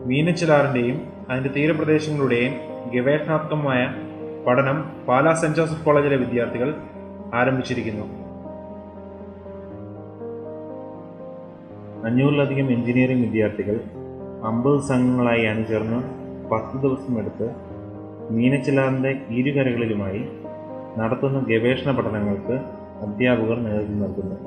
മീനച്ചിലാറിൻ്റെയും അതിൻ്റെ തീരപ്രദേശങ്ങളുടെയും ഗവേഷണാത്മകമായ പഠനം Pala saint Joseph കോളേജിലെ വിദ്യാർത്ഥികൾ ആരംഭിച്ചിരിക്കുന്നു. 500-ലധികം എഞ്ചിനീയറിംഗ് വിദ്യാർത്ഥികൾ 50 സംഘങ്ങളായി അണിചേർന്ന് 10 ദിവസമെടുത്ത് മീനച്ചിലാറിൻ്റെ ഇരുകരകളിലുമായി നടത്തുന്ന ഗവേഷണ പഠനങ്ങൾക്ക് അധ്യാപകർ നേതൃത്വം നൽകുന്നു.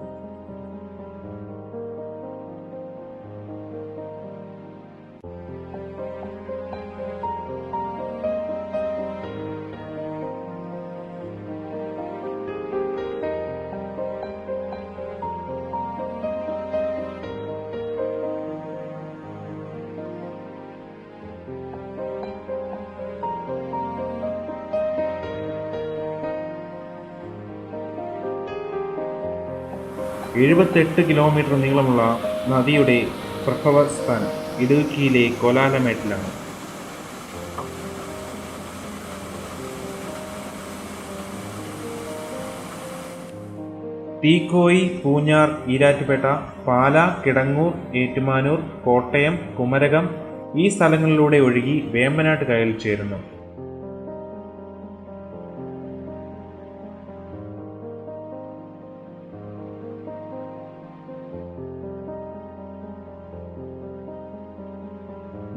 എഴുപത്തെട്ട് കിലോമീറ്റർ നീളമുള്ള നദിയുടെ പ്രഭവസ്ഥാനം ഇടുക്കിയിലെ കോലാലമേട്ടിലാണ്. തീക്കോയി, പൂഞ്ഞാർ, ഈരാറ്റുപേട്ട, പാലാ, കിടങ്ങൂർ, ഏറ്റുമാനൂർ, കോട്ടയം, കുമരകം ഈ സ്ഥലങ്ങളിലൂടെ ഒഴുകി വേമ്പനാട്ട് കായലിൽ ചേരുന്നു.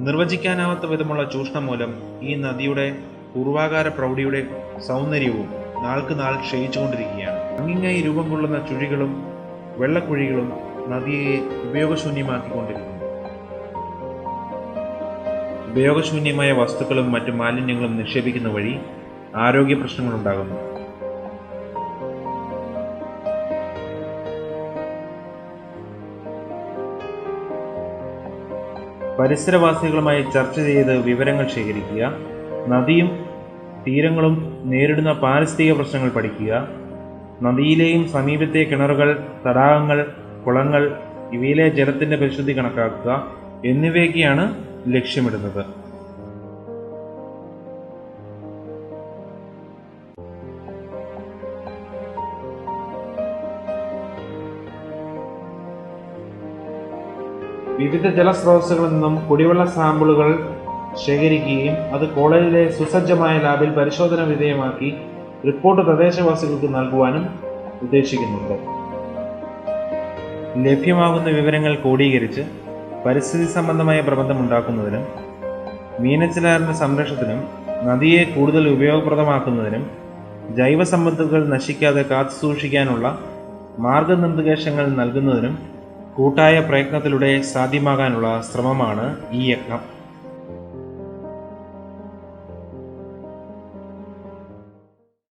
നിർവചിക്കാനാവാത്ത വിധമുള്ള ചൂഷണം മൂലം ഈ നദിയുടെ പൂർവാകാര പ്രൗഢിയുടെ സൗന്ദര്യവും നാൾക്ക് നാൾ ക്ഷയിച്ചുകൊണ്ടിരിക്കുകയാണ്. അങ്ങിങ്ങായി രൂപം കൊള്ളുന്ന ചുഴികളും വെള്ളക്കുഴികളും നദിയെ ഉപയോഗശൂന്യമാക്കിക്കൊണ്ടിരിക്കുന്നു. ഉപയോഗശൂന്യമായ വസ്തുക്കളും മറ്റു മാലിന്യങ്ങളും നിക്ഷേപിക്കുന്ന വഴി ആരോഗ്യ പ്രശ്നങ്ങളുണ്ടാകുന്നു. പരിസരവാസികളുമായി ചർച്ച ചെയ്ത് വിവരങ്ങൾ ശേഖരിക്കുക, നദിയും തീരങ്ങളും നേരിടുന്ന പാരിസ്ഥിതിക പ്രശ്നങ്ങൾ പഠിക്കുക, നദിയിലെയും സമീപത്തെ കിണറുകൾ, തടാകങ്ങൾ, കുളങ്ങൾ ഇവയിലെ ജലത്തിൻ്റെ പരിശുദ്ധി കണക്കാക്കുക എന്നിവയൊക്കെയാണ് ലക്ഷ്യമിടുന്നത്. വിവിധ ജലസ്രോതസ്സുകളിൽ നിന്നും കുടിവെള്ള സാമ്പിളുകൾ ശേഖരിക്കുകയും അത് കോളേജിലെ സുസജ്ജമായ ലാബിൽ പരിശോധന വിധേയമാക്കി റിപ്പോർട്ട് പ്രദേശവാസികൾക്ക് നൽകുവാനും ഉദ്ദേശിക്കുന്നുണ്ട്. ലഭ്യമാകുന്ന വിവരങ്ങൾ ക്രോഡീകരിച്ച് പരിസ്ഥിതി സംബന്ധമായ പ്രബന്ധമുണ്ടാക്കുന്നതിനും മീനച്ചിലാറിൻ്റെ സംരക്ഷണത്തിനും നദിയെ കൂടുതൽ ഉപയോഗപ്രദമാക്കുന്നതിനും ജൈവസമ്പത്തുകൾ നശിക്കാതെ കാത്തുസൂക്ഷിക്കാനുള്ള മാർഗനിർദ്ദേശങ്ങൾ നൽകുന്നതിനും കൂട്ടായ പ്രയത്നത്തിലൂടെ സാധ്യമാകാനുള്ള ശ്രമമാണ് ഈ യജ്ഞം.